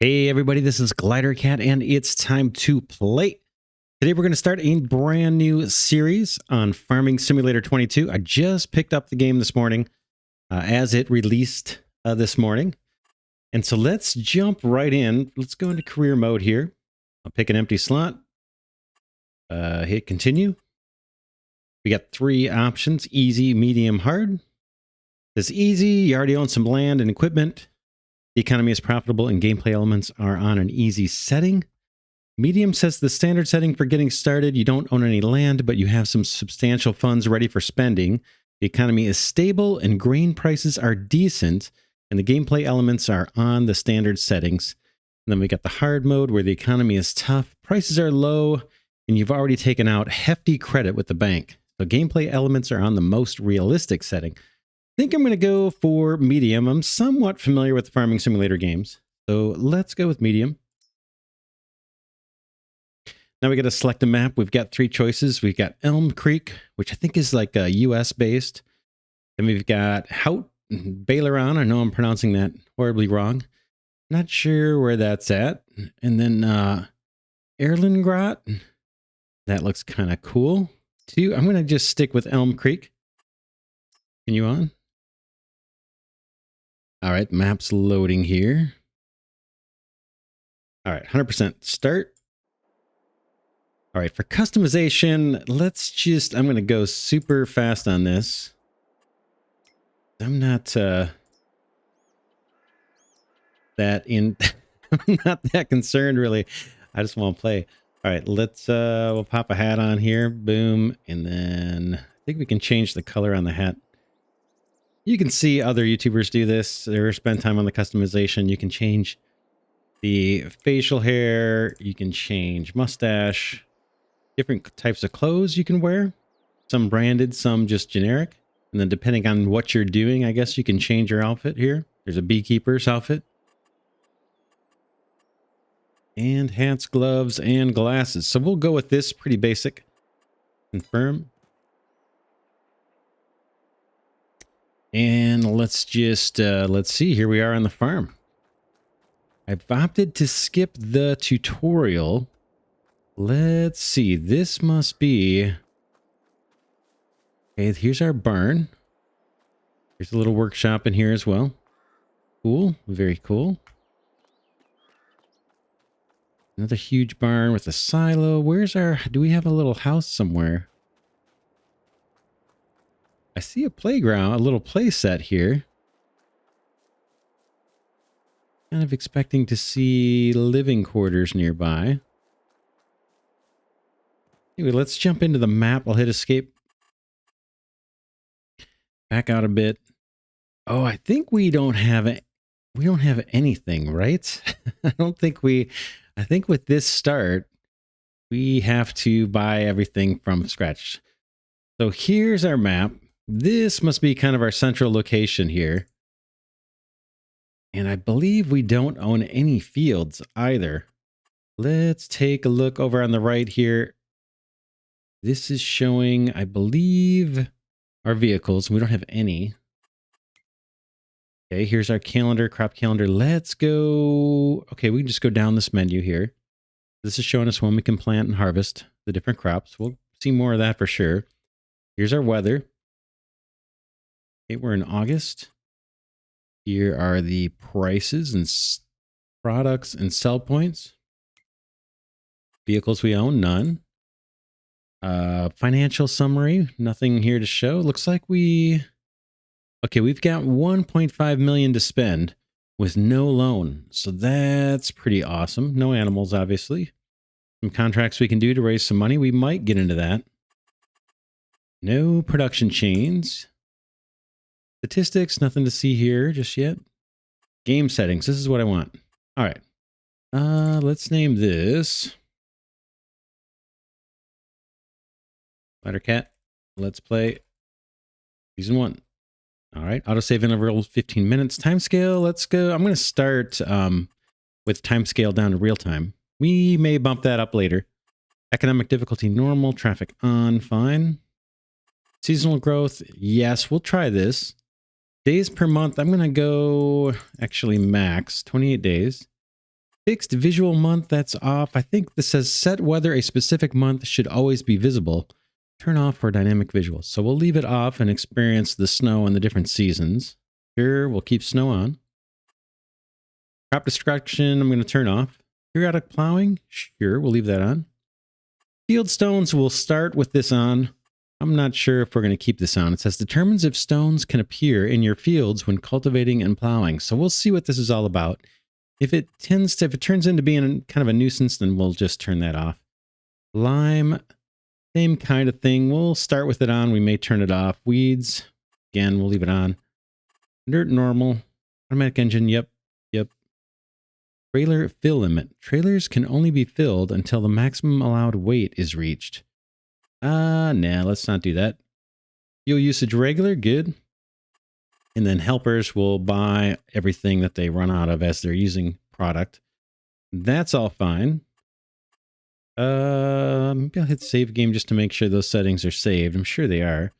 Hey everybody, this is Glidercat and it's time to play. Today we're going to start a brand new series on Farming Simulator 22. I just picked up the game this morning as it released this morning. And so let's jump right in. Let's go into career mode here. I'll pick an empty slot. Hit continue. We got three options: easy, medium, hard. This easy, you already own some land and equipment. The economy is profitable and gameplay elements are on an easy setting. Medium sets the standard setting for getting started. You don't own any land, but you have some substantial funds ready for spending. The economy is stable and grain prices are decent, and the gameplay elements are on the standard settings. And then we got the hard mode where the economy is tough, prices are low, and you've already taken out hefty credit with the bank. So gameplay elements are on the most realistic setting. I think I'm going to go for medium. I'm somewhat familiar with the Farming Simulator games, so let's go with medium. Now we got to select a map. We've got three choices. We've got Elm Creek, which I think is like a US based. Then we've got Hout, Baileron. I know I'm pronouncing that horribly wrong. Not sure where that's at. And then Erlengrot. That looks kind of cool too. I'm going to just stick with Elm Creek. Continue on. All right, map's loading here. All right, 100% start. All right, for customization, I'm going to go super fast on this. I'm not I'm not that concerned really. I just want to play. All right, we'll pop a hat on here. Boom. And then I think we can change the color on the hat. You can see other YouTubers do this or spend time on the customization. You can change the facial hair. You can change mustache. Different types of clothes you can wear. Some branded, some just generic. And then depending on what you're doing, I guess you can change your outfit here. There's a beekeeper's outfit. And hats, gloves, and glasses. So we'll go with this, pretty basic. Confirm. And let's just, let's see, here we are on the farm. I've opted to skip the tutorial. Let's see, this must be, okay, here's our barn. There's a little workshop in here as well. Cool, very cool. Another huge barn with a silo. Where's our, do we have a little house somewhere? I see a playground, a little play set here. Kind of expecting to see living quarters nearby. Anyway, let's jump into the map. I'll hit escape. Back out a bit. Oh, I think we don't have it. We don't have anything, right? I think with this start, we have to buy everything from scratch. So here's our map. This must be kind of our central location here. And I believe we don't own any fields either. Let's take a look over on the right here. This is showing, I believe, our vehicles. We don't have any. Okay, here's our calendar, crop calendar. Let's go. Okay, we can just go down this menu here. This is showing us when we can plant and harvest the different crops. We'll see more of that for sure. Here's our weather. Okay, we're in August. Here are the prices and products and sell points. Vehicles we own, none. Financial summary, nothing here to show. Looks like we've got 1.5 million to spend with no loan. So that's pretty awesome. No animals, obviously. Some contracts we can do to raise some money. We might get into that. No production chains. Statistics, nothing to see here just yet. Game settings, this is what I want. All right. Let's name this Glidercat. Let's play season 1. All right. Autosave interval 15 minutes. Timescale, let's go. I'm going to start with timescale down to real time. We may bump that up later. Economic difficulty normal. Traffic on. Fine. Seasonal growth. Yes, we'll try this. Days per month, I'm going to go actually max 28 days. Fixed visual month, that's off. I think this says set weather, a specific month should always be visible. Turn off for dynamic visuals. So we'll leave it off and experience the snow in the different seasons. Here, we'll keep snow on. Crop destruction, I'm going to turn off. Periodic plowing, sure, we'll leave that on. Field stones, we'll start with this on. I'm not sure if we're going to keep this on. It says determines if stones can appear in your fields when cultivating and plowing. So we'll see what this is all about. If it turns into being kind of a nuisance, then we'll just turn that off. Lime, same kind of thing. We'll start with it on. We may turn it off. Weeds, again, we'll leave it on. Dirt, normal. Automatic engine, yep. Trailer fill limit. Trailers can only be filled until the maximum allowed weight is reached. Nah, let's not do that. Fuel usage regular, good. And then helpers will buy everything that they run out of as they're using product. That's all fine. Maybe I'll hit save game just to make sure those settings are saved. I'm sure they are.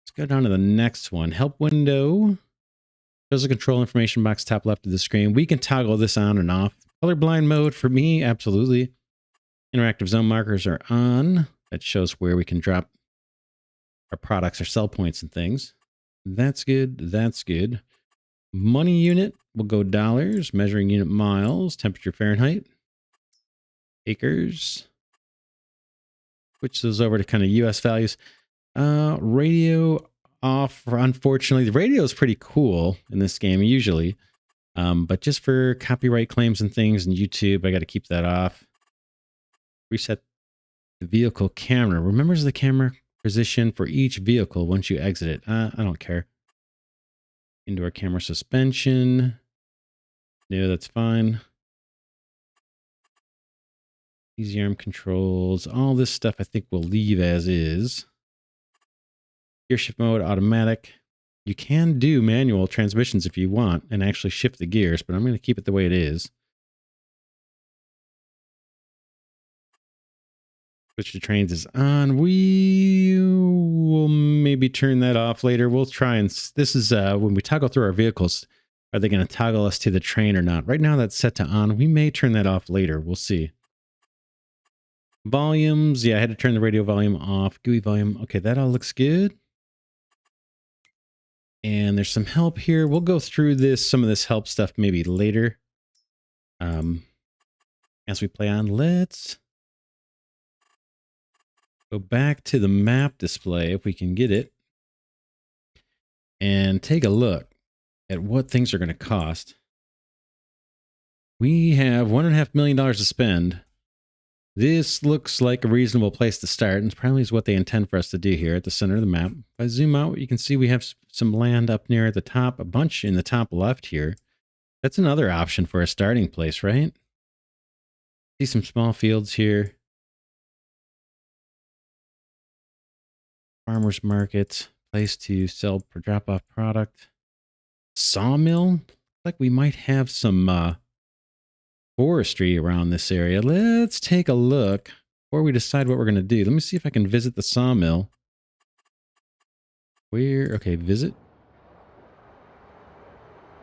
Let's go down to the next one. Help window. Shows the control information box top left of the screen. We can toggle this on and off. Colorblind mode for me, absolutely. Interactive zone markers are on. That shows where we can drop our products or sell points and things. That's good. That's good. Money unit will go dollars. Measuring unit miles. Temperature Fahrenheit. Acres. Switch those over to kind of US values. Radio off. Unfortunately, the radio is pretty cool in this game usually. But just for copyright claims and things and YouTube, I got to keep that off. Reset the vehicle camera. Remembers the camera position for each vehicle once you exit it. I don't care. Indoor camera suspension. No, that's fine. Easy arm controls. All this stuff I think we'll leave as is. Gear shift mode, automatic. You can do manual transmissions if you want and actually shift the gears, but I'm going to keep it the way it is. Switch to trains is on. We will maybe turn that off later. We'll try and... This is when we toggle through our vehicles. Are they going to toggle us to the train or not? Right now that's set to on. We may turn that off later. We'll see. Volumes. Yeah, I had to turn the radio volume off. GUI volume. Okay, that all looks good. And there's some help here. We'll go through some of this help stuff maybe later. As we play on, let's go back to the map display if we can get it. And take a look at what things are going to cost. We have $1.5 million to spend. This looks like a reasonable place to start, and probably is what they intend for us to do here at the center of the map. If I zoom out, you can see we have some land up near the top, a bunch in the top left here. That's another option for a starting place, right? See some small fields here. Farmer's market, place to sell per drop-off product. Sawmill. Looks like we might have some forestry around this area. Let's take a look before we decide what we're going to do. Let me see if I can visit the sawmill. Okay, visit.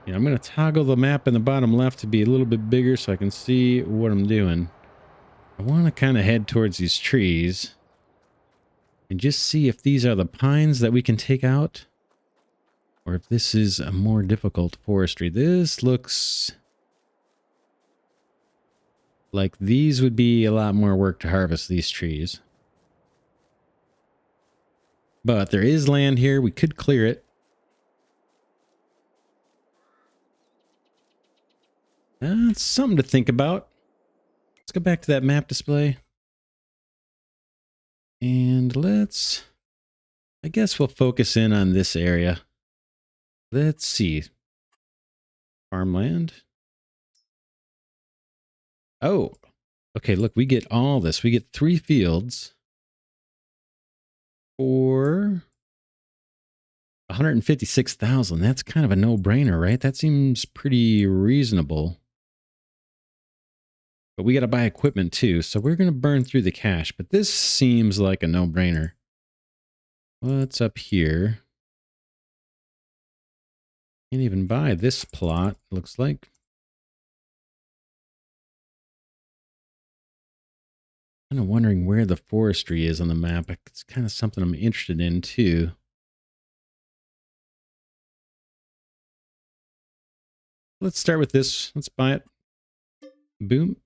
Yeah, I'm going to toggle the map in the bottom left to be a little bit bigger so I can see what I'm doing. I want to kind of head towards these trees and just see if these are the pines that we can take out or if this is a more difficult forestry. This looks like these would be a lot more work to harvest these trees. But there is land here. We could clear it. It's something to think about. Let's go back to that map display. And I guess we'll focus in on this area. Let's see. Farmland. Oh, okay, look, we get all this. We get 3 fields for 156,000. That's kind of a no-brainer, right? That seems pretty reasonable. But we got to buy equipment too, so we're going to burn through the cash. But this seems like a no-brainer. What's up here? Can't even buy this plot, looks like. Kind of wondering where the forestry is on the map. It's kind of something I'm interested in too. Let's start with this. Let's buy it. Boom.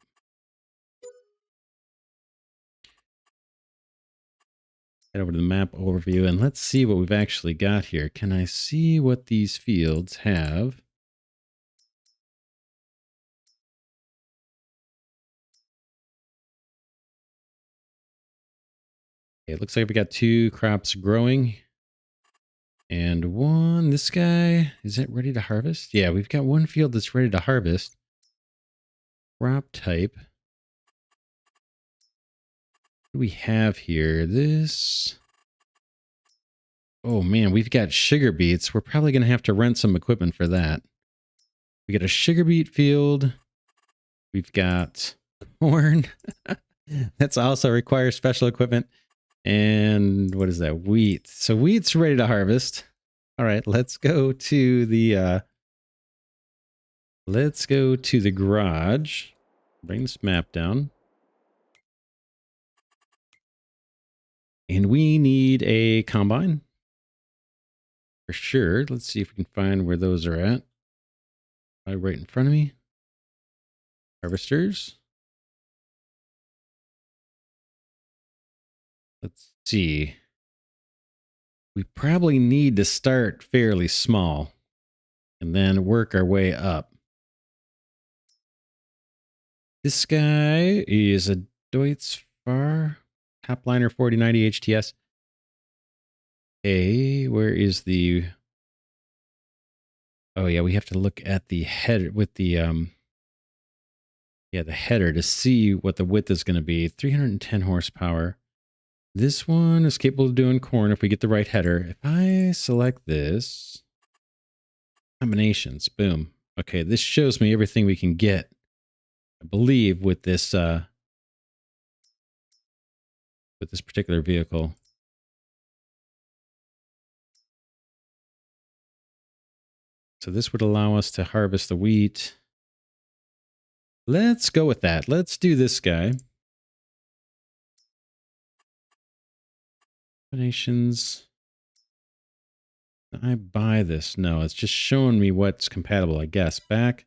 Head over to the map overview and let's see what we've actually got here. Can I see what these fields have? It looks like we got 2 crops growing. And one, this guy, is it ready to harvest? Yeah, we've got 1 field that's ready to harvest. Crop type. What do we have here? This. Oh man, we've got sugar beets. We're probably going to have to rent some equipment for that. We got a sugar beet field. We've got corn. That's also requires special equipment. And what is that? Wheat. So wheat's ready to harvest. All right, let's go to the garage. Bring this map down. And we need a combine. For sure. Let's see if we can find where those are at. Right in front of me. Harvesters. Let's see. We probably need to start fairly small and then work our way up. This guy is a Deutz Far Topliner 4090 HTS. Hey, where is the... Oh yeah, we have to look at the header with the the header to see what the width is going to be. 310 horsepower. This one is capable of doing corn if we get the right header. If I select this, combinations, boom. Okay, this shows me everything we can get, I believe, with this particular vehicle. So this would allow us to harvest the wheat. Let's go with that. Let's do this guy. Combinations. I buy this. No, it's just showing me what's compatible, I guess. Back.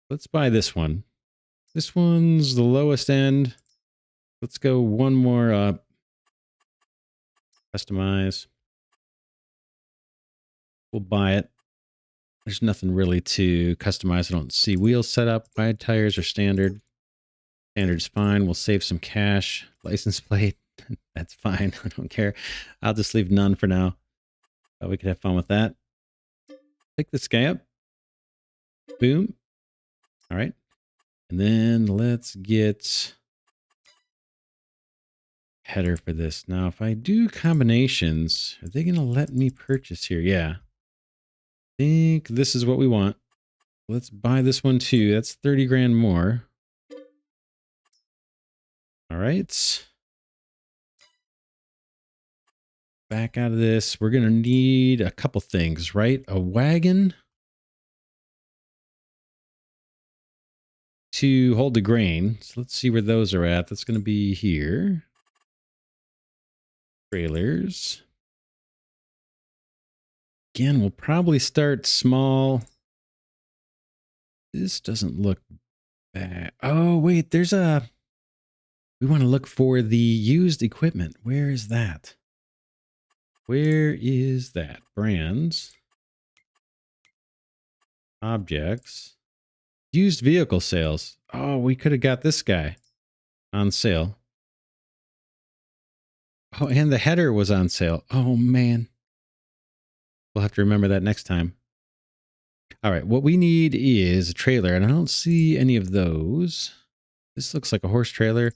Let's buy this one. This one's the lowest end. Let's go one more up. Customize. We'll buy it. There's nothing really to customize. I don't see wheel setup. Wide tires are standard. Standard's fine. We'll save some cash. License plate. That's fine. I don't care. I'll just leave none for now. We could have fun with that. Pick this guy up. Boom. All right. And then let's get header for this. Now, if I do combinations, are they going to let me purchase here? Yeah. I think this is what we want. Let's buy this one too. That's 30 grand more. All right. Back out of this. We're going to need a couple things, right? A wagon to hold the grain. So let's see where those are at. That's going to be here. Trailers. Again, we'll probably start small. This doesn't look bad. Oh, wait, we want to look for the used equipment. Where is that? Where is that? Brands. Objects. Used vehicle sales. Oh, we could have got this guy on sale. Oh, and the header was on sale. Oh, man. We'll have to remember that next time. All right, what we need is a trailer, and I don't see any of those. This looks like a horse trailer.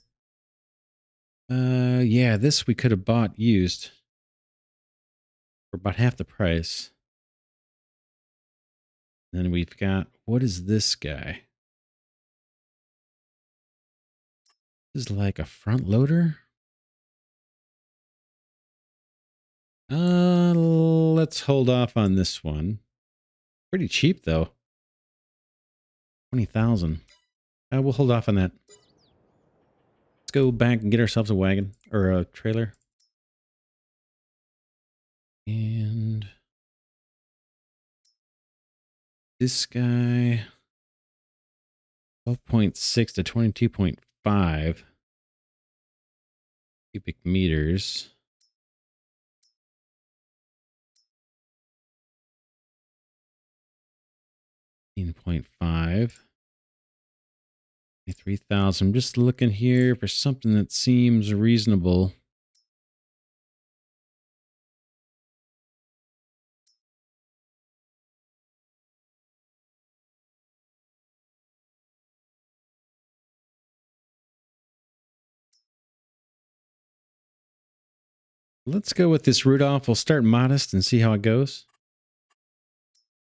Yeah, this we could have bought used for about half the price. Then we've got, what is this guy? This is like a front loader. Let's hold off on this one. Pretty cheap though. 20,000. We'll hold off on that. Let's go back and get ourselves a wagon or a trailer. And this guy, 12.6 to 22.5 cubic meters. 15.5. 3,000. I'm just looking here for something that seems reasonable. Let's go with this Rudolph. We'll start modest and see how it goes.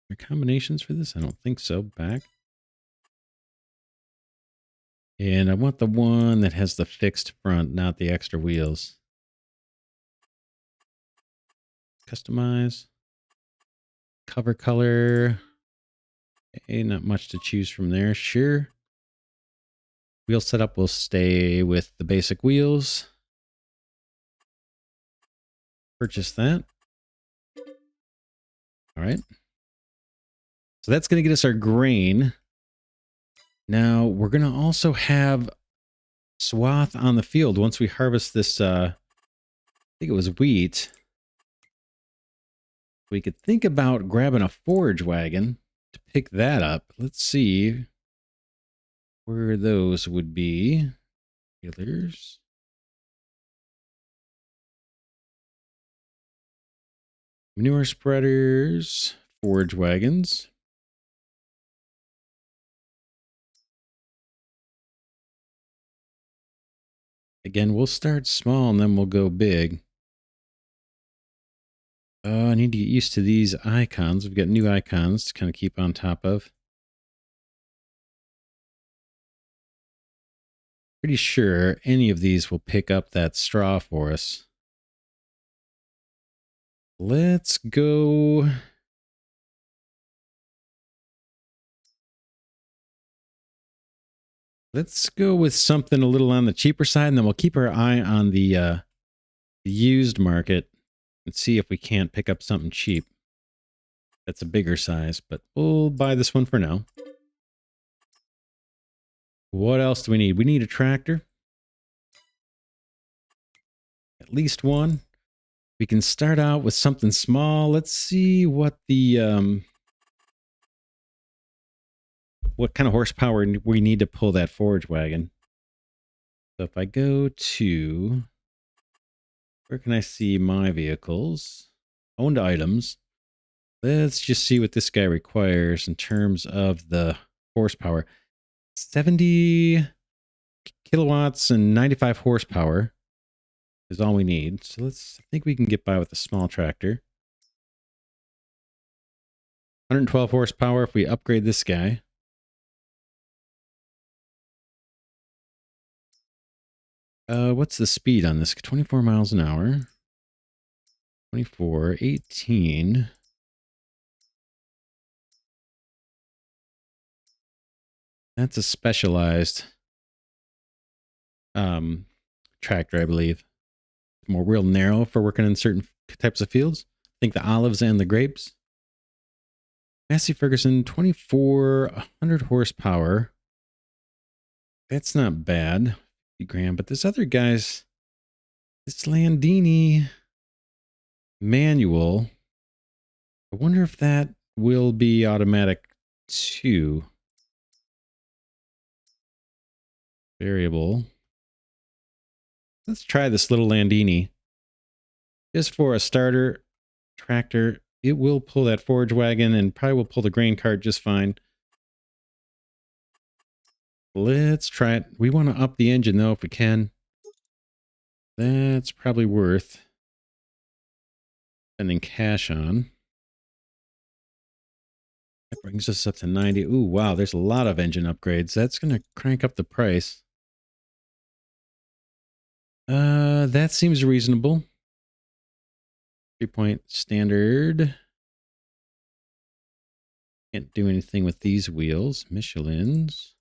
Are there combinations for this? I don't think so. Back. And I want the one that has the fixed front, not the extra wheels. Customize. Cover color. Okay, not much to choose from there. Sure. Wheel setup will stay with the basic wheels. Purchase that. All right. So that's going to get us our grain. Now we're going to also have swath on the field once we harvest this. I think it was wheat. We could think about grabbing a forage wagon to pick that up. Let's see where those would be. Dealers. Manure spreaders. Forage wagons. Again, we'll start small and then we'll go big. I need to get used to these icons. We've got new icons to kind of keep on top of. Pretty sure any of these will pick up that straw for us. Let's go. Let's go with something a little on the cheaper side, and then we'll keep our eye on the used market and see if we can't pick up something cheap. That's a bigger size, but we'll buy this one for now. What else do we need? We need a tractor. At least one. We can start out with something small. Let's see what the what kind of horsepower we need to pull that forage wagon. So if I go to, where can I see my vehicles? Owned items. Let's just see what this guy requires in terms of the horsepower. 70 kilowatts and 95 horsepower is all we need. So I think we can get by with a small tractor. 112 horsepower if we upgrade this guy. What's the speed on this? 24 miles an hour. 24, 18. That's a specialized tractor, I believe. More real narrow for working in certain types of fields. I think the olives and the grapes. Massey Ferguson, 2,400 horsepower. That's not bad. 50 grand. But this other guy's, this Landini manual. I wonder if that will be automatic too. Variable. Let's try this little Landini. Just for a starter tractor, it will pull that forage wagon and probably will pull the grain cart just fine. Let's try it. We want to up the engine though if we can. That's probably worth spending cash on. That brings us up to 90. Ooh, wow, there's a lot of engine upgrades. That's going to crank up the price. That seems reasonable. 3-point standard. Can't do anything with these wheels. Michelin's.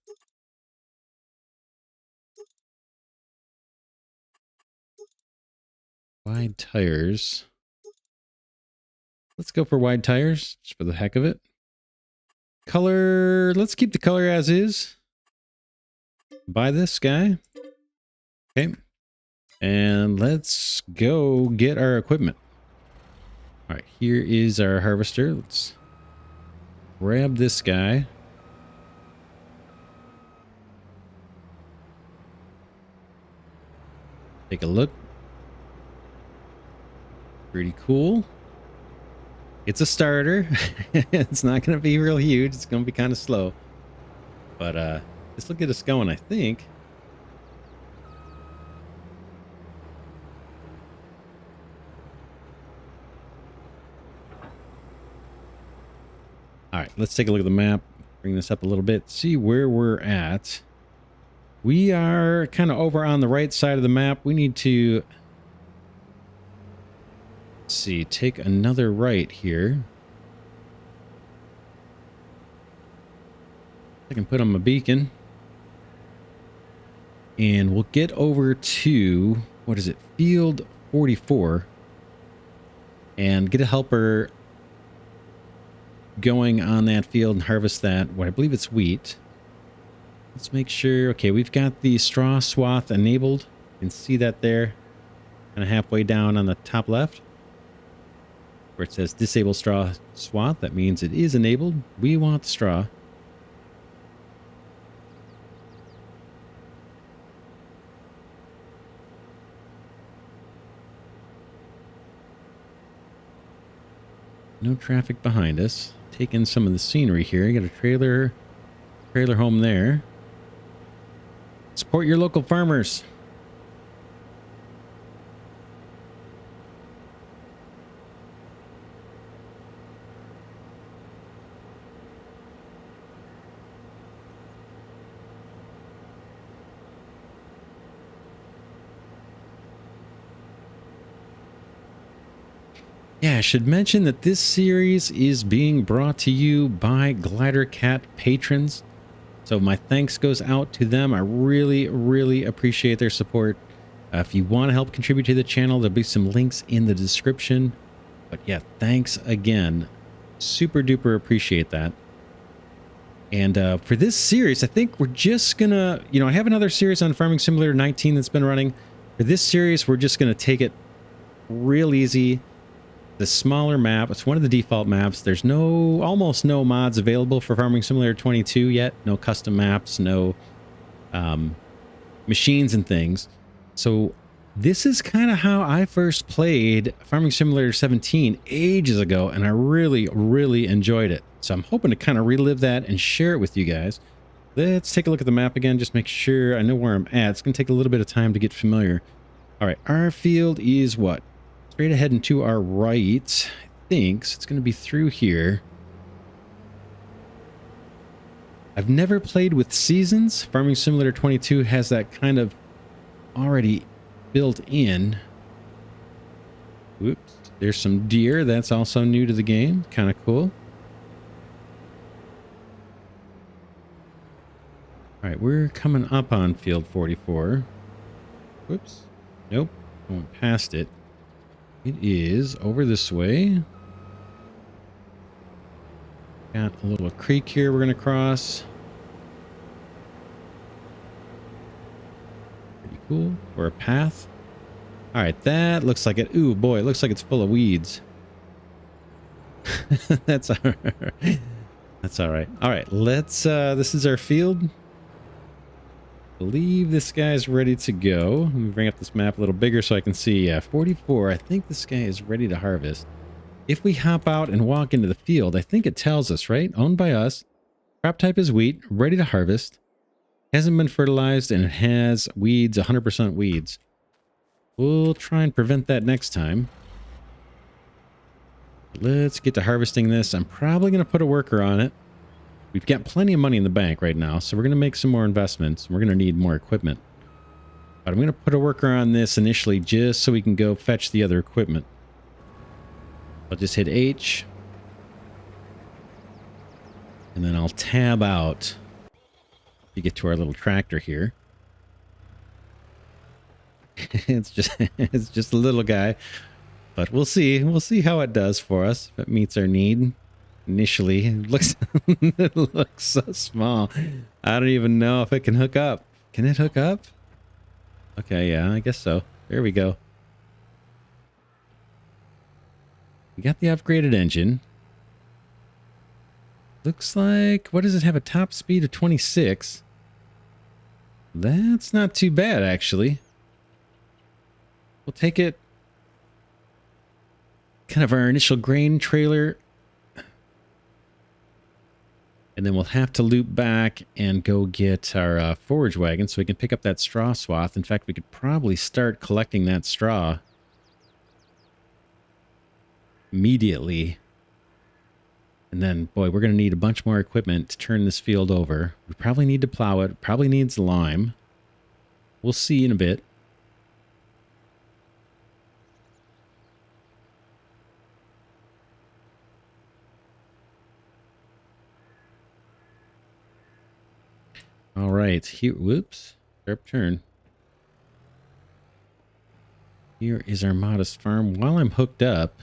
Wide tires. Let's go for wide tires, just for the heck of it. Color, let's keep the color as is. Buy this guy. Okay. And let's go get our equipment. All right, here is our harvester. Let's grab this guy. Take a look. Pretty cool. It's a starter. It's not going to be real huge. It's going to be kind of slow. But this will get us going, I think. All right, let's take a look at the map. Bring this up a little bit. See where we're at. We are kind of over on the right side of the map. We need to... Let's see, take another right here. I can put on my beacon. And we'll get over to, what is it, field 44. And get a helper going on that field and harvest that. What I believe it's wheat. Let's make sure. Okay, we've got the straw swath enabled. You can see that there. Kind of halfway down on the top left. Where it says disable straw swath. That means it is enabled. We want the straw. No traffic behind us. Take in some of the scenery here. You got a trailer home there. Support your local farmers. Yeah, I should mention that this series is being brought to you by Glidercat patrons. So my thanks goes out to them. I really, really appreciate their support. If you want to help contribute to the channel, there'll be some links in the description. But yeah, thanks again. Super duper appreciate that. And for this series, I think we're just gonna, I have another series on Farming Simulator 19 that's been running. For this series, we're just gonna take it real easy. The smaller map, it's one of the default maps. There's almost no mods available for Farming Simulator 22 yet. No custom maps, no machines and things. So this is kind of how I first played Farming Simulator 17 ages ago, and I really, really enjoyed it. So I'm hoping to kind of relive that and share it with you guys. Let's take a look at the map again, just make sure I know where I'm at. It's going to take a little bit of time to get familiar. All right, our field is what? Straight ahead and to our right, I think. So it's going to be through here. I've never played with seasons. Farming Simulator 22 has that kind of already built in. Whoops. There's some deer. That's also new to the game. Kind of cool. All right, we're coming up on field 44. Whoops. Nope. Going past it. It is over this way. Got a little creek here we're going to cross. Pretty cool. Or a path. All right, that looks like it. Ooh, boy, it looks like it's full of weeds. That's all right. That's all right. All right, let's, this is our field. I believe this guy's ready to go. Let me bring up this map a little bigger so I can see. 44. I think this guy is ready to harvest. If we hop out and walk into the field, I think it tells us, right? Owned by us. Crop type is wheat. Ready to harvest. Hasn't been fertilized and it has weeds, 100% weeds. We'll try and prevent that next time. Let's get to harvesting this. I'm probably going to put a worker on it. We've got plenty of money in the bank right now, so we're going to make some more investments. We're going to need more equipment. But I'm going to put a worker on this initially just so we can go fetch the other equipment. I'll just hit H. And then I'll tab out to get to our little tractor here. It's just a little guy, but we'll see. We'll see how it does for us if it meets our need. Initially, it looks it looks so small. I don't even know if it can hook up. Can it hook up? Okay, yeah, I guess so. There we go. We got the upgraded engine. Looks like, what does it have? A top speed of 26. That's not too bad, actually. We'll take it. Kind of our initial grain trailer. And then we'll have to loop back and go get our forage wagon so we can pick up that straw swath. In fact, we could probably start collecting that straw immediately. And then, boy, we're going to need a bunch more equipment to turn this field over. We probably need to plow it. Probably needs lime. We'll see in a bit. All right. Here, whoops. Sharp turn. Here is our modest farm. While I'm hooked up,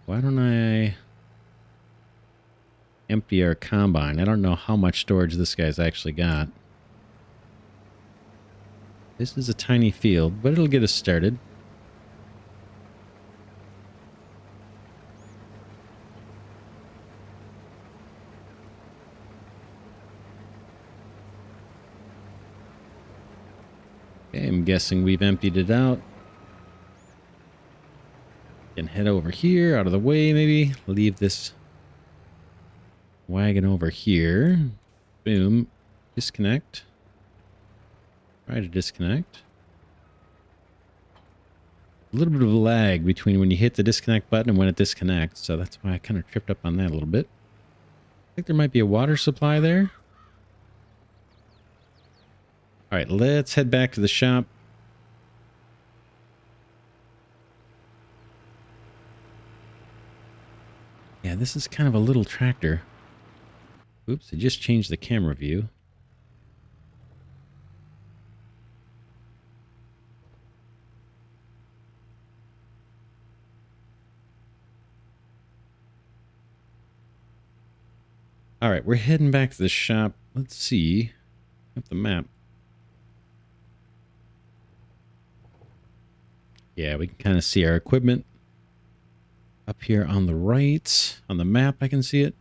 why don't I empty our combine? I don't know how much storage this guy's actually got. This is a tiny field, but it'll get us started. Okay, I'm guessing we've emptied it out. Can head over here, out of the way maybe. Leave this wagon over here. Boom. Disconnect. Try to disconnect. A little bit of a lag between when you hit the disconnect button and when it disconnects, so that's why I kind of tripped up on that a little bit. I think there might be a water supply there. All right, let's head back to the shop. Yeah, this is kind of a little tractor. Oops, I just changed the camera view. All right, we're heading back to the shop. Let's see. Up the map. Yeah, we can kind of see our equipment. Up here on the right. On the map, I can see it.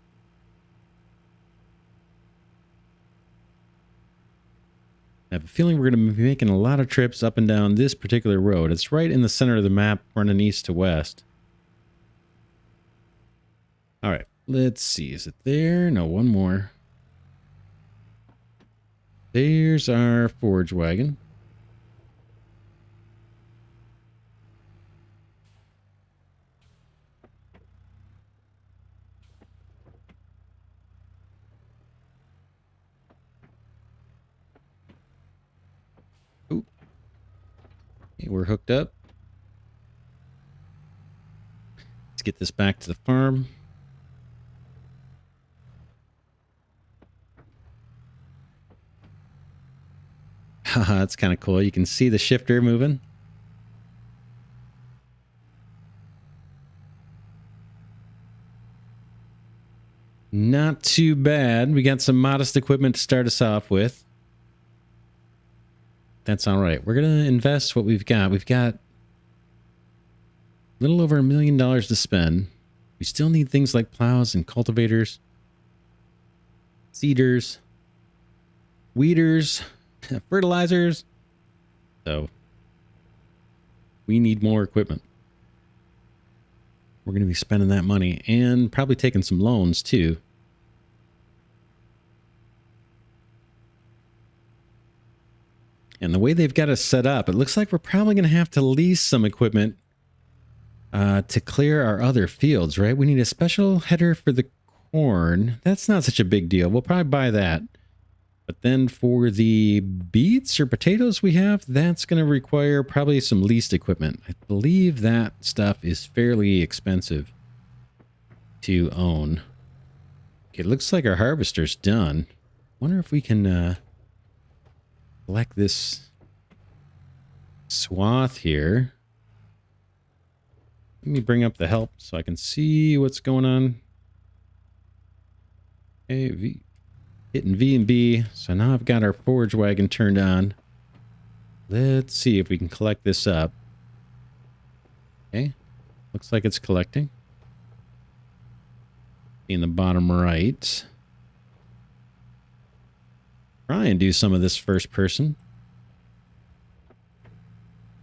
I have a feeling we're going to be making a lot of trips up and down this particular road. It's right in the center of the map, running east to west. All right, let's see. Is it there? No, one more. There's our forage wagon. Ooh. Okay, we're hooked up. Let's get this back to the farm. Haha, that's kind of cool. You can see the shifter moving. Not too bad. We got some modest equipment to start us off with. That's all right. We're going to invest what we've got. We've got a little over $1 million to spend. We still need things like plows and cultivators, seeders, weeders, fertilizers. So we need more equipment. We're going to be spending that money and probably taking some loans too. And the way they've got us set up, it looks like we're probably going to have to lease some equipment to clear our other fields, right? We need a special header for the corn. That's not such a big deal. We'll probably buy that. But then for the beets or potatoes we have, that's going to require probably some leased equipment. I believe that stuff is fairly expensive to own. Okay, it looks like our harvester's done. Wonder if we can collect this swath here. Let me bring up the help so I can see what's going on. Okay, hitting V and B. So now I've got our forage wagon turned on. Let's see if we can collect this up. Okay, looks like it's collecting. In the bottom right. Try and do some of this first person.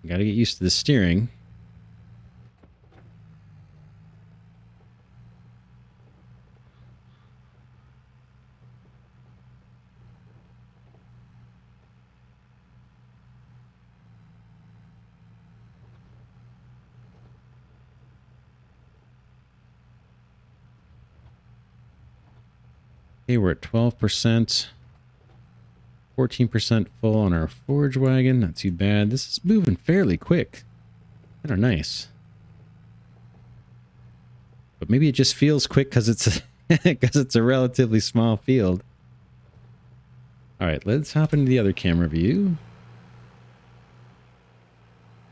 Got to get used to the steering. Okay, we're at 12%. 14% full on our forage wagon. Not too bad. This is moving fairly quick. Kind of nice. But maybe it just feels quick because it's because it's a relatively small field. All right, let's hop into the other camera view.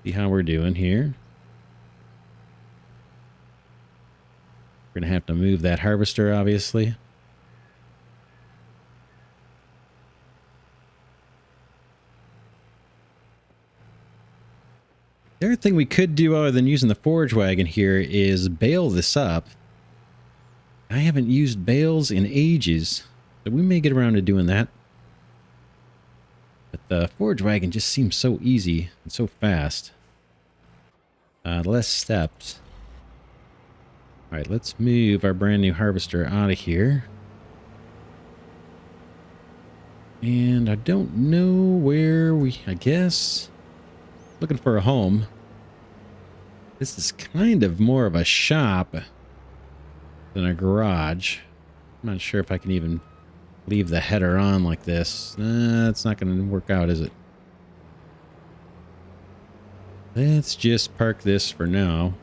See how we're doing here. We're going to have to move that harvester, obviously. The other thing we could do other than using the forage wagon here is bale this up. I haven't used bales in ages, so we may get around to doing that. But the forage wagon just seems so easy and so fast. Less steps. All right, let's move our brand new harvester out of here. And I don't know where I guess, looking for a home. This is kind of more of a shop than a garage. I'm not sure if I can even leave the header on like this. It's not going to work out, is it? Let's just park this for now.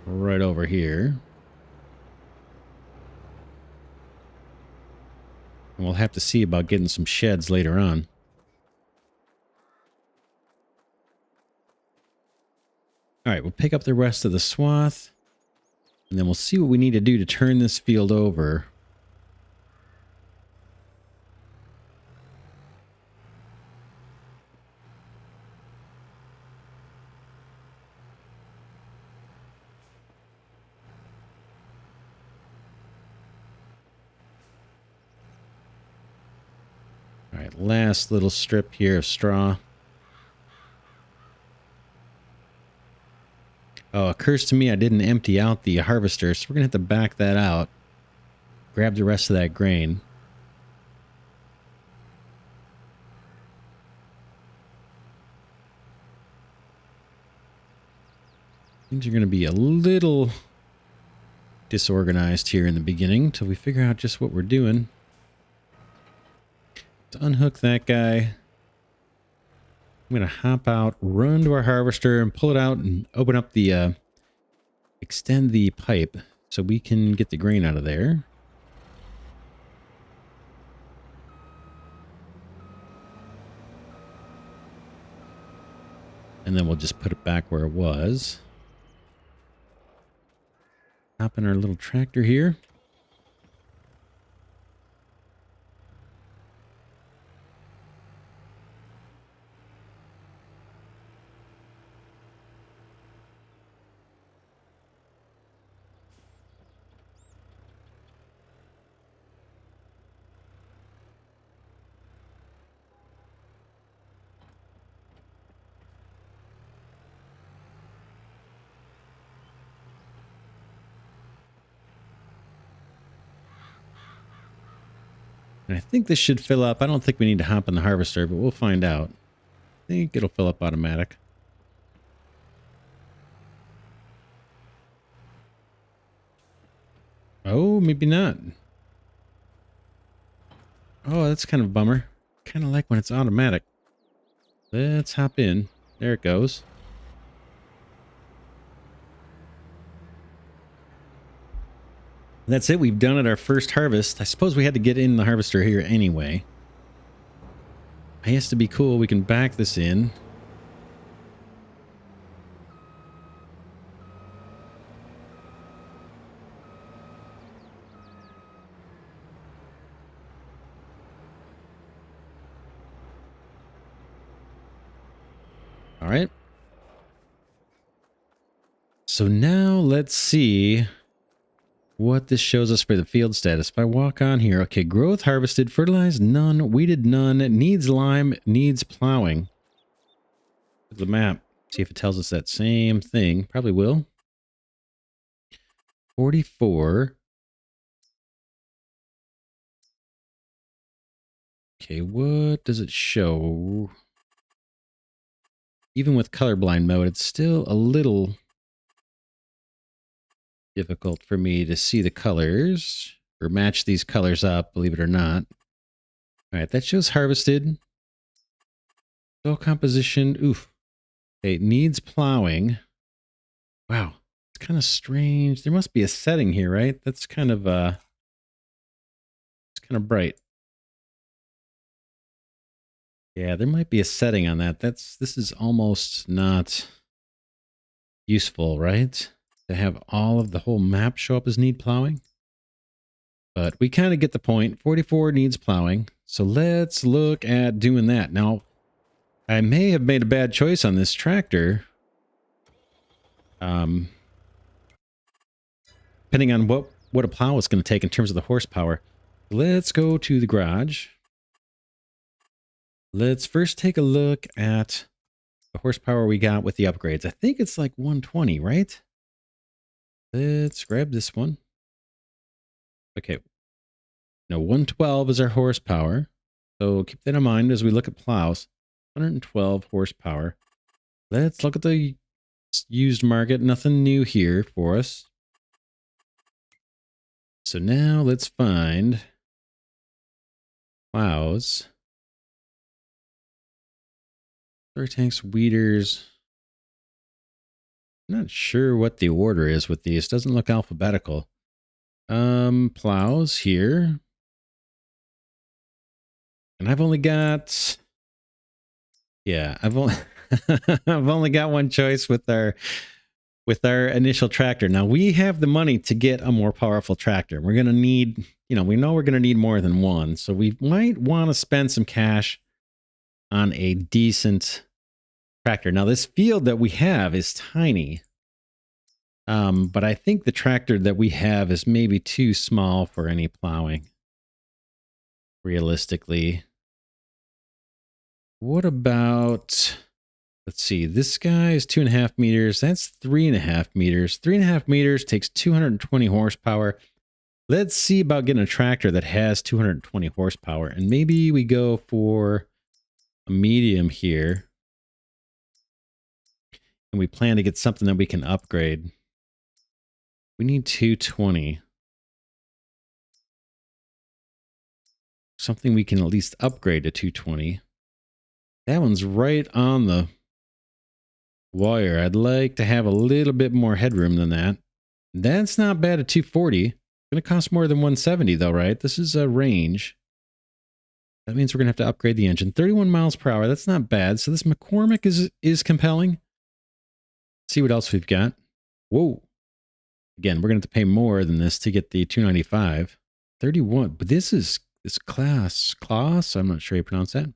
Right over here. And we'll have to see about getting some sheds later on. All right, we'll pick up the rest of the swath. And then we'll see what we need to do to turn this field over. All right, last little strip here of straw. Oh, occurs to me I didn't empty out the harvester, so we're going to have to back that out. Grab the rest of that grain. Things are going to be a little disorganized here in the beginning until we figure out just what we're doing. To unhook that guy, I'm going to hop out, run to our harvester and pull it out and open up the, extend the pipe so we can get the grain out of there. And then we'll just put it back where it was. Hop in our little tractor here. And I think this should fill up. I don't think we need to hop in the harvester, but we'll find out. I think it'll fill up automatic. Oh, maybe not. Oh, that's kind of a bummer. Kind of like when it's automatic. Let's hop in. There it goes. That's it. We've done it, our first harvest. I suppose we had to get in the harvester here anyway. It has to be cool. We can back this in. All right. So now let's see what this shows us for the field status. If I walk on here, okay, growth harvested, fertilized, none, weeded, none, needs lime, needs plowing. Look at the map. See if it tells us that same thing. Probably will. 44. Okay, what does it show? Even with colorblind mode, it's still a little difficult for me to see the colors or match these colors up, believe it or not. All right, that shows harvested. Soil composition, oof. Okay, it needs plowing. Wow, it's kind of strange. There must be a setting here, right? That's kind of it's kind of bright. Yeah, there might be a setting on that. This is almost not useful, right? To have all of the whole map show up as need plowing. But we kind of get the point. 44 needs plowing. So let's look at doing that. Now, I may have made a bad choice on this tractor. Depending on what a plow is going to take in terms of the horsepower. Let's go to the garage. Let's first take a look at the horsepower we got with the upgrades. I think it's like 120, right? Let's grab this one. Okay. No, 112 is our horsepower. So keep that in mind as we look at plows. 112 horsepower. Let's look at the used market. Nothing new here for us. So now let's find plows. Tanks, weeders. I'm not sure what the order is with these. Doesn't look alphabetical. Plows here. And I've only got, yeah, I've only I've only got one choice with our initial tractor. Now we have the money to get a more powerful tractor. We're going to need, we know we're going to need more than one. So we might want to spend some cash on a decent tractor. Now this field that we have is tiny. But I think the tractor that we have is maybe too small for any plowing. Realistically. What about, let's see, this guy is 2.5 meters. That's 3.5 meters. 3.5 meters takes 220 horsepower. Let's see about getting a tractor that has 220 horsepower. And maybe we go for a medium here. And we plan to get something that we can upgrade. We need 220. Something we can at least upgrade to 220. That one's right on the wire. I'd like to have a little bit more headroom than that. That's not bad at 240. It's going to cost more than 170 though, right? This is a range. That means we're going to have to upgrade the engine. 31 miles per hour. That's not bad. So this McCormick is compelling. Let's see what else we've got. Whoa. Again, we're going to have to pay more than this to get the 295. 31. But this is class. I'm not sure how you pronounce that.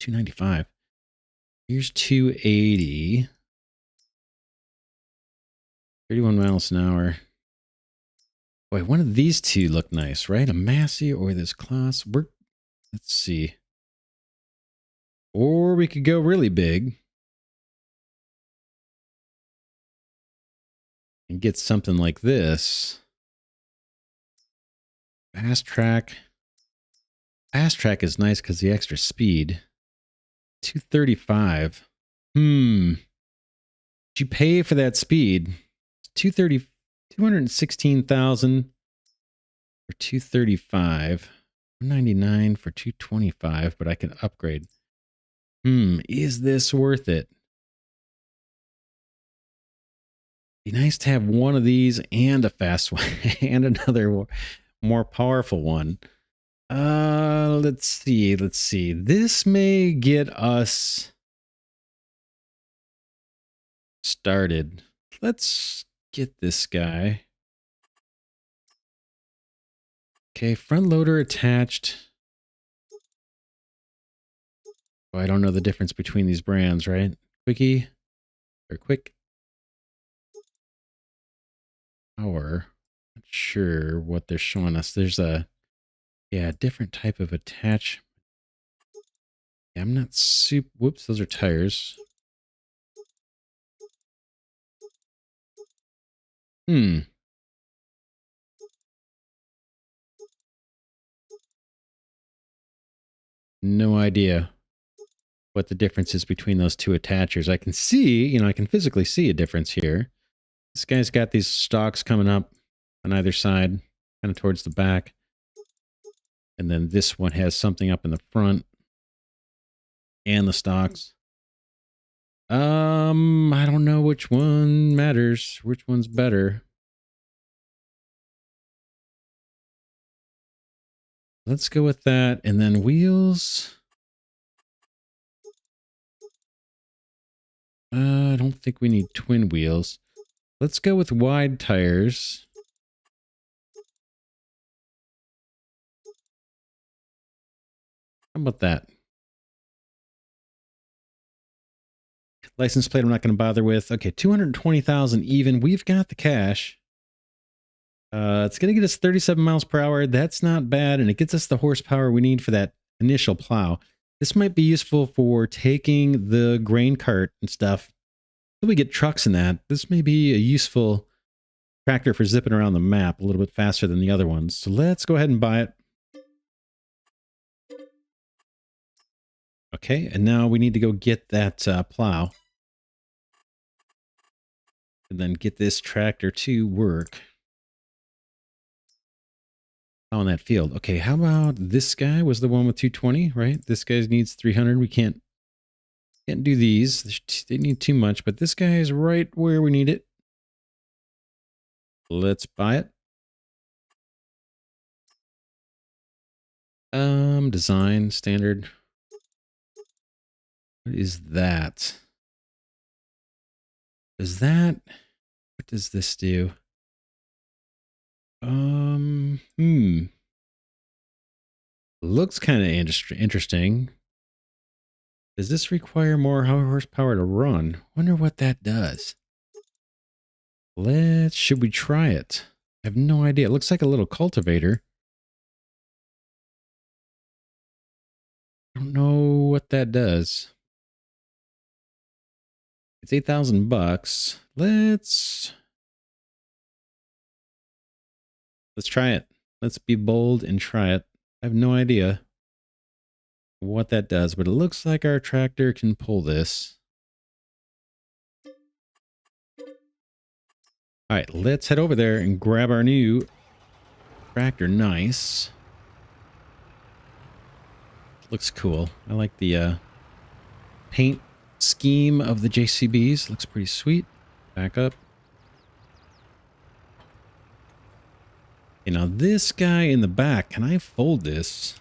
295. Here's 280. 31 miles an hour. Boy, one of these two look nice, right? A Massey or this class. Let's see. Or we could go really big. And get something like this. Fast track. Fast track is nice because the extra speed. 235. Did you pay for that speed? 216,000 for 235. 199 for 225, but I can upgrade. Is this worth it? Be nice to have one of these and a fast one and another more powerful one. Let's see. Let's see. This may get us started. Let's get this guy. Okay, front loader attached. Oh, I don't know the difference between these brands, right? Quickie or Quick Power. Not sure what they're showing us. There's a different type of attach. Yeah, I'm not super. Whoops, those are tires. Hmm. No idea what the difference is between those two attachers. I can see, I can physically see a difference here. This guy's got these stalks coming up on either side, kind of towards the back. And then this one has something up in the front and the stalks. I don't know which one matters. Which one's better? Let's go with that. And then wheels. I don't think we need twin wheels. Let's go with wide tires. How about that? License plate I'm not going to bother with. Okay, 220,000 even. We've got the cash. It's going to get us 37 miles per hour. That's not bad, and it gets us the horsepower we need for that initial plow. This might be useful for taking the grain cart and stuff. So we get trucks in that. This may be a useful tractor for zipping around the map a little bit faster than the other ones. So let's go ahead and buy it. Okay, and now we need to go get that plow. And then get this tractor to work. On that field. Okay, how about this guy was the one with 220, right? This guy needs 300. We can't do these. They need too much, but this guy is right where we need it. Let's buy it. Design, standard. What is that? What does this do? Looks kind of interesting. Does this require more horsepower to run? Wonder what that does. Should we try it? I have no idea. It looks like a little cultivator. I don't know what that does. It's 8,000 bucks. Let's try it. Let's be bold and try it. I have no idea what that does, but it looks like our tractor can pull this. All right, let's head over there and grab our new tractor. Nice. Looks cool. I like the paint scheme of the JCBs. Looks pretty sweet. Back up. Okay, now this guy in the back, can I fold this?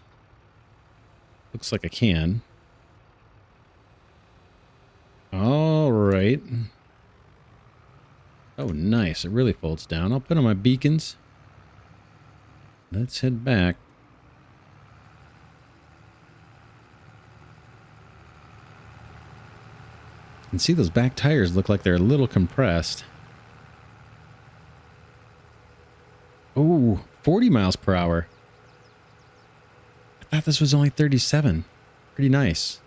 Looks like I can. All right. Oh, nice. It really folds down. I'll put on my beacons. Let's head back. You can see those back tires look like they're a little compressed. Oh, 40 miles per hour. I thought this was only 37. Pretty nice.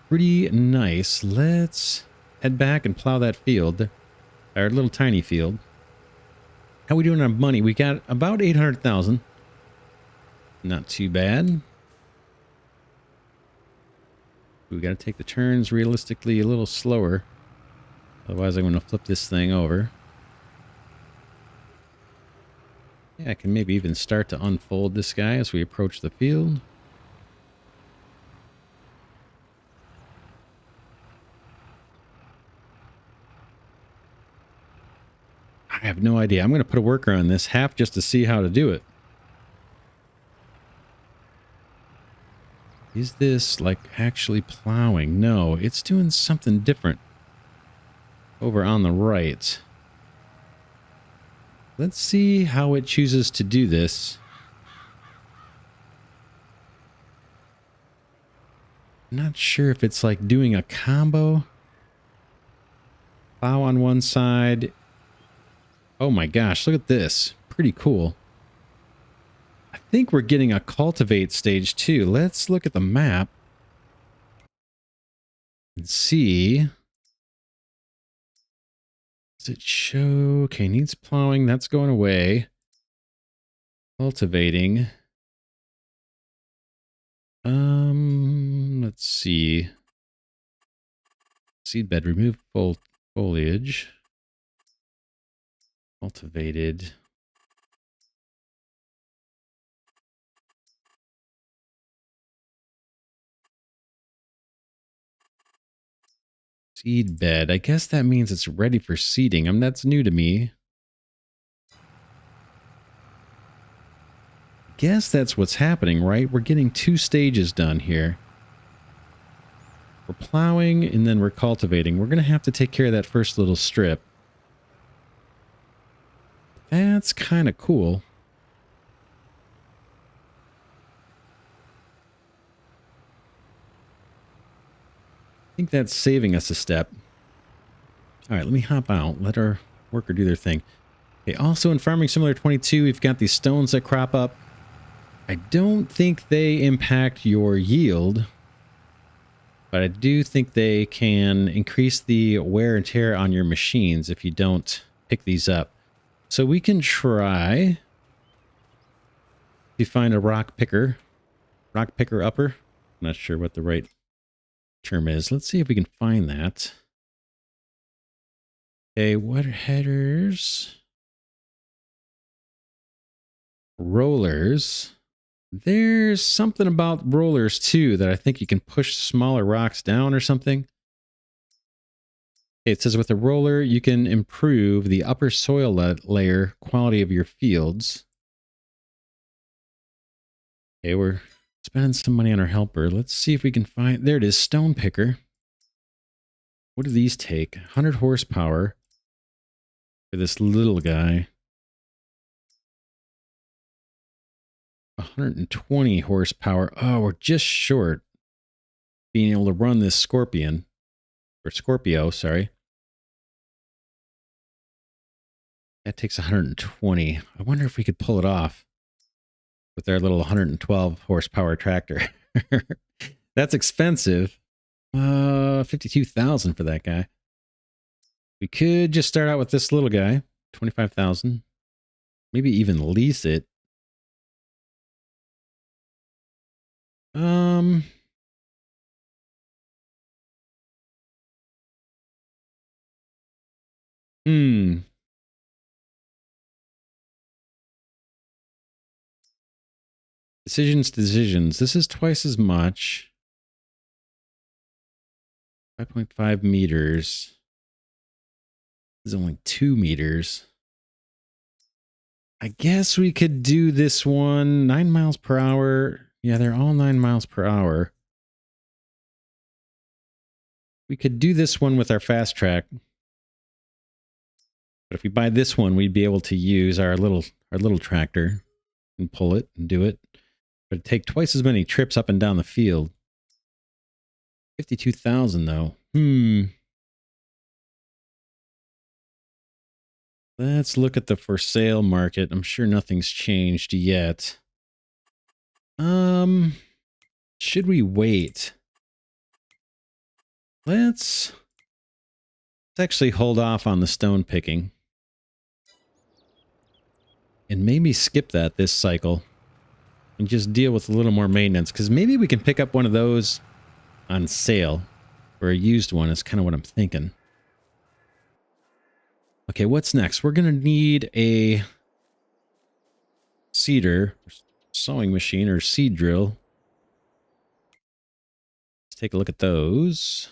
Pretty nice. Let's head back and plow that field. Our little tiny field. How we doing on money? We got about 800,000. Not too bad. We got to take the turns realistically a little slower. Otherwise, I'm going to flip this thing over. Yeah, I can maybe even start to unfold this guy as we approach the field. I have no idea. I'm going to put a worker on this half just to see how to do it. Is this like actually plowing? No, it's doing something different over on the right. Let's see how it chooses to do this. I'm not sure if it's like doing a combo. Plow on one side. Oh my gosh, look at this. Pretty cool. I think we're getting a cultivate stage too. Let's look at the map and see. Does it show? Okay, needs plowing. That's going away. Cultivating. Let's see. Seedbed, remove foliage. Cultivated. Seedbed. I guess that means it's ready for seeding. That's new to me. Guess that's what's happening, right? We're getting 2 stages done here. We're plowing and then we're cultivating. We're going to have to take care of that first little strip. That's kind of cool. I think that's saving us a step. All right, let me hop out. Let our worker do their thing. Okay, also in Farming Simulator 22, we've got these stones that crop up. I don't think they impact your yield, but I do think they can increase the wear and tear on your machines if you don't pick these up. So we can try to find a rock picker upper. I'm not sure what the right term is. Let's see if we can find that. Okay, what headers? Rollers. There's something about rollers too that I think you can push smaller rocks down or something. It says with a roller, you can improve the upper soil layer quality of your fields. Okay, we're spending some money on our helper. Let's see if we can find... There it is, stone picker. What do these take? 100 horsepower for this little guy. 120 horsepower. Oh, we're just short being able to run this Scorpion. Or Scorpio, sorry. That takes 120. I wonder if we could pull it off with our little 112 horsepower tractor. That's expensive. 52,000 for that guy. We could just start out with this little guy, 25,000. Maybe even lease it. Hmm. Decisions. This is twice as much. 5.5 meters. This is only 2 meters. I guess we could do this one 9 miles per hour. Yeah, they're all 9 miles per hour. We could do this one with our fast track. But if we buy this one, we'd be able to use our little tractor and pull it and do it. But it'd take twice as many trips up and down the field. 52,000 though. Let's look at the for sale market. I'm sure nothing's changed yet. Should we wait? Let's actually hold off on the stone picking. And maybe skip that this cycle. And just deal with a little more maintenance. Because maybe we can pick up one of those on sale. Or a used one is kind of what I'm thinking. Okay, what's next? We're going to need a seeder, sewing machine, or seed drill. Let's take a look at those.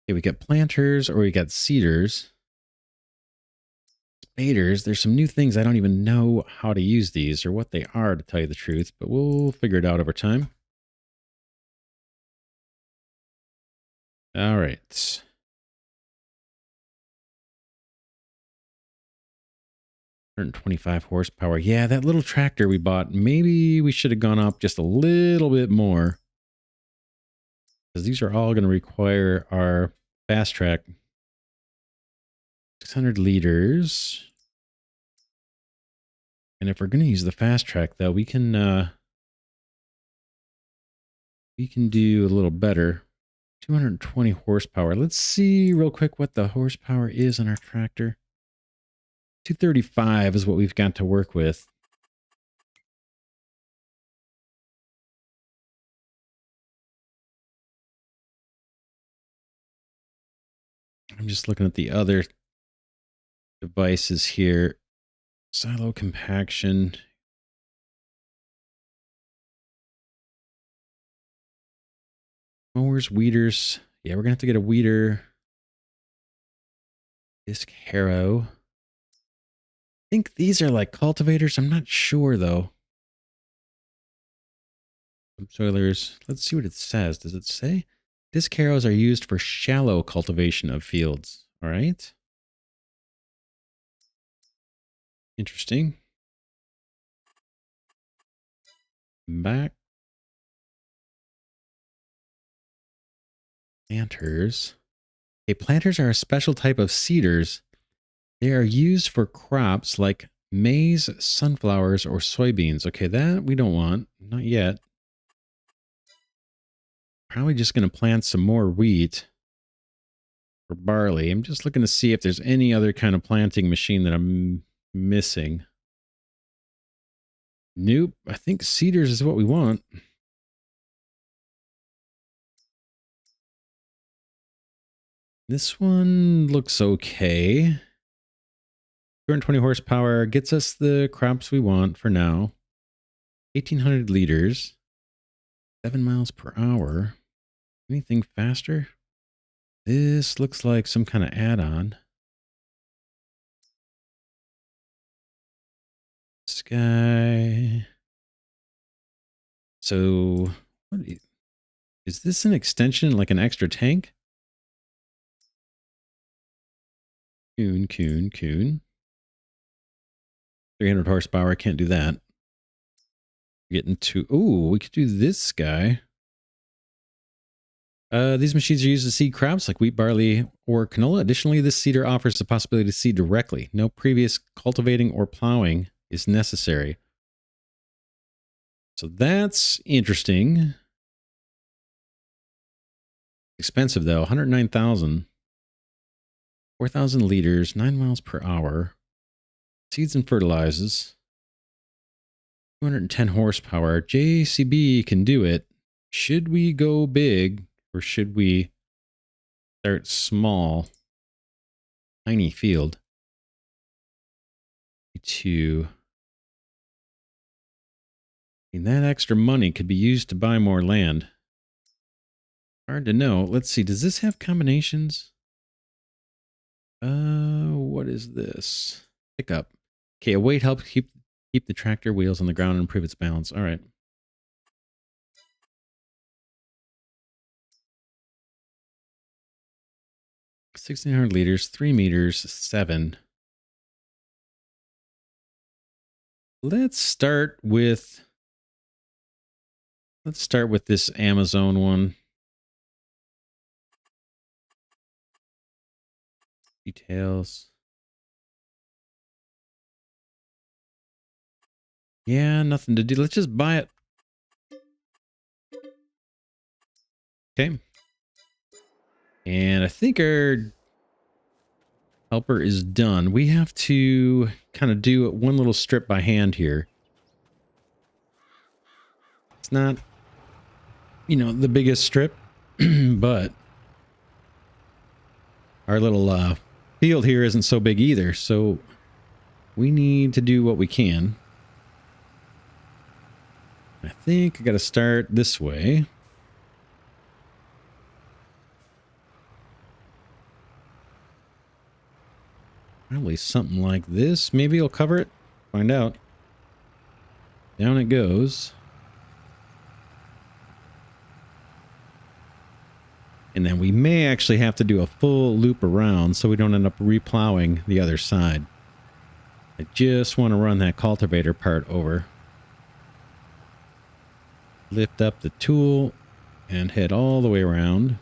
Okay, we got planters or we got seeders. spaders. There's some new things. I don't even know how to use these or what they are, to tell you the truth, but we'll figure it out over time. All right. $125 horsepower. Yeah, that little tractor we bought, maybe we should have gone up just a little bit more, because these are all going to require our fast track. 600 liters. And if we're going to use the fast track, though, we can do a little better. 220 horsepower. Let's see real quick what the horsepower is on our tractor. 235 is what we've got to work with. I'm just looking at the other devices here. Silo compaction. Mowers, weeders. Yeah, we're going to have to get a weeder. Disc harrow. I think these are like cultivators. I'm not sure, though. Subsoilers. Let's see what it says. Does it say? Disc harrows are used for shallow cultivation of fields. All right. Interesting. Back. Planters. Okay, planters are a special type of seeders. They are used for crops like maize, sunflowers, or soybeans. Okay, that we don't want. Not yet. Probably just going to plant some more wheat or barley. I'm just looking to see if there's any other kind of planting machine that I'm missing. Nope. I think seeders is what we want. This one looks okay. 220 horsepower gets us the crops we want for now. 1,800 liters. 7 miles per hour. Anything faster? This looks like some kind of add-on. Sky. So, is this an extension, like an extra tank? Coon. 300 horsepower, I can't do that. Getting to, ooh, we could do this guy. These machines are used to seed crops like wheat, barley, or canola. Additionally, this seeder offers the possibility to seed directly. No previous cultivating or plowing is necessary. So that's interesting. Expensive though, 109,000. 4,000 liters, 9 miles per hour. Seeds and fertilizes. 210 horsepower. JCB can do it. Should we go big or should we start small? Tiny field. I mean, that extra money could be used to buy more land. Hard to know. Let's see. Does this have combinations? What is this? Pickup. Okay, a weight helps keep the tractor wheels on the ground and improve its balance. All right. 1,600 liters, 3 meters, 7. Let's start with this Amazon one. Details. Yeah, nothing to do. Let's just buy it. Okay. And I think our helper is done. We have to kind of do one little strip by hand here. It's not, the biggest strip, but our little field here isn't so big either. So we need to do what we can. I think I got to start this way. Probably something like this. Maybe it'll cover it. Find out. Down it goes. And then we may actually have to do a full loop around so we don't end up replowing the other side. I just want to run that cultivator part over. Lift up the tool and head all the way around.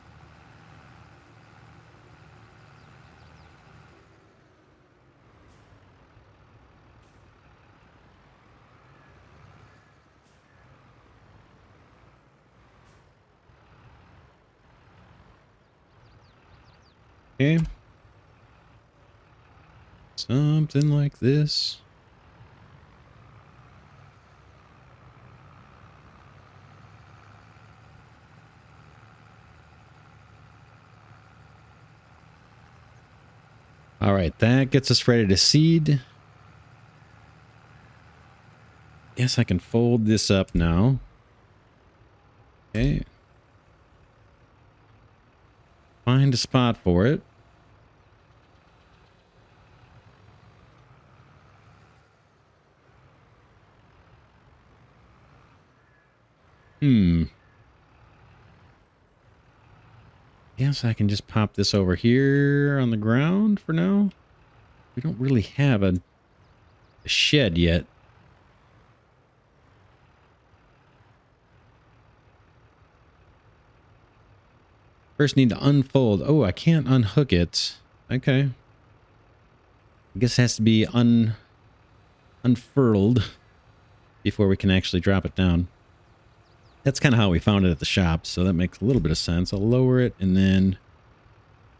Okay. Something like this. All right, that gets us ready to seed. Yes, I can fold this up now. Okay. Find a spot for it. Guess I can just pop this over here on the ground for now. We don't really have a shed yet. First need to unfold. Oh, I can't unhook it. Okay. I guess it has to be unfurled before we can actually drop it down. That's kind of how we found it at the shop, so that makes a little bit of sense. I'll lower it and then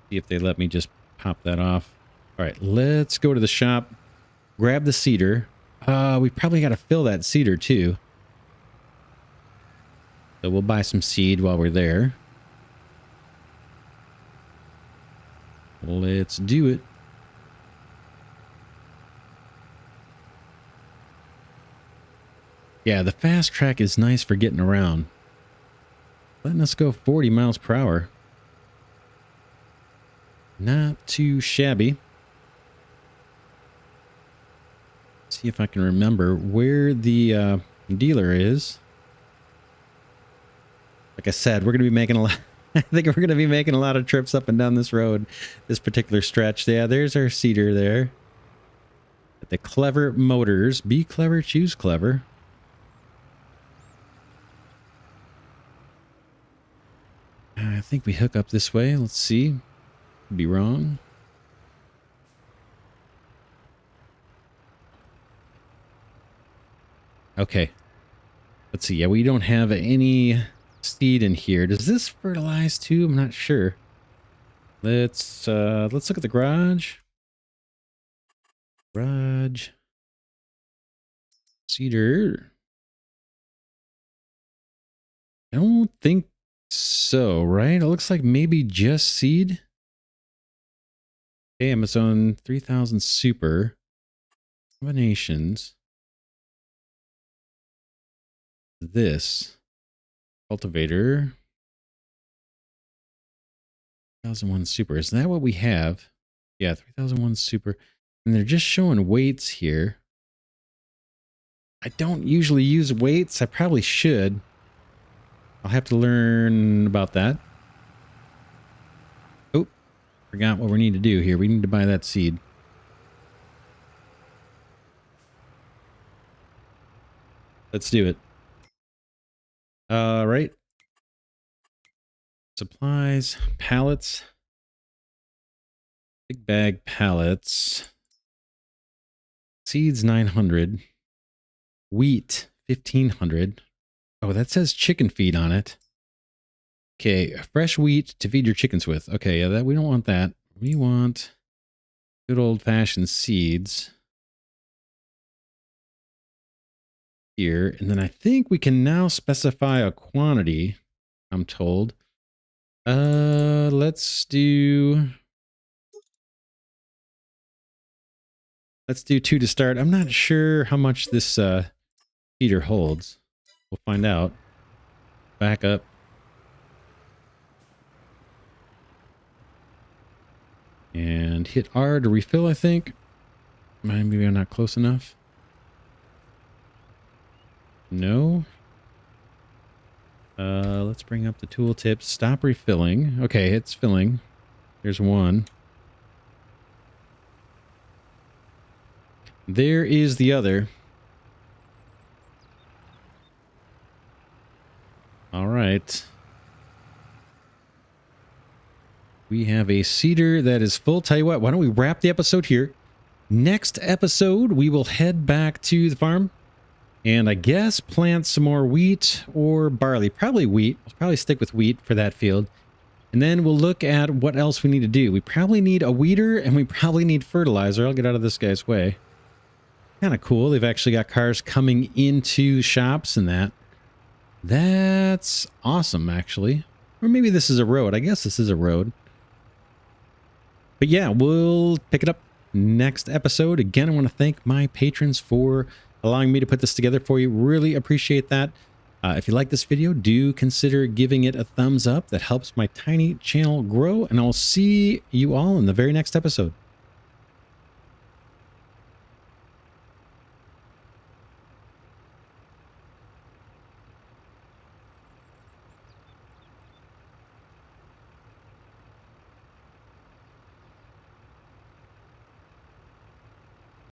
see if they let me just pop that off. All right, let's go to the shop, grab the cedar. We probably got to fill that cedar too. So we'll buy some seed while we're there. Let's do it. Yeah, the fast track is nice for getting around. Letting us go 40 miles per hour. Not too shabby. See if I can remember where the dealer is. Like I said, we're going to be making a lot. I think we're going to be making a lot of trips up and down this road, this particular stretch. Yeah, there's our cedar there. The Clever Motors. Be clever, choose clever. I think we hook up this way. Let's see. Could be wrong. Okay. Let's see. Yeah, we don't have any seed in here. Does this fertilize too? I'm not sure. Let's look at the garage. Garage. Cedar. I don't think so, right? It looks like maybe just seed. Okay, Amazon 3000 Super. Combinations. This. Cultivator. 3001 Super. Is that what we have? Yeah, 3001 Super. And they're just showing weights here. I don't usually use weights. I probably should. I'll have to learn about that. Oh, forgot what we need to do here. We need to buy that seed. Let's do it. All right. Supplies, pallets. Big bag pallets. Seeds 900. Wheat 1500. Oh, that says chicken feed on it. Okay, fresh wheat to feed your chickens with. Okay, yeah, that we don't want that. We want good old-fashioned seeds here. And then I think we can now specify a quantity, I'm told. Let's do 2 to start. I'm not sure how much this feeder holds. We'll find out. Back up. And hit R to refill, I think. Maybe I'm not close enough. No. Let's bring up the tooltip. Stop refilling. Okay, it's filling. There's one. There is the other. All right. We have a cedar that is full. Tell you what, why don't we wrap the episode here? Next episode, we will head back to the farm and I guess plant some more wheat or barley. Probably wheat. We'll probably stick with wheat for that field. And then we'll look at what else we need to do. We probably need a weeder and we probably need fertilizer. I'll get out of this guy's way. Kind of cool. They've actually got cars coming into shops and that. That's awesome, actually. Or maybe this is a road. I guess this is a road. But yeah, we'll pick it up next episode. Again, I want to thank my patrons for allowing me to put this together for you. Really appreciate that. If you like this video, do consider giving it a thumbs up. That helps my tiny channel grow. And I'll see you all in the very next episode.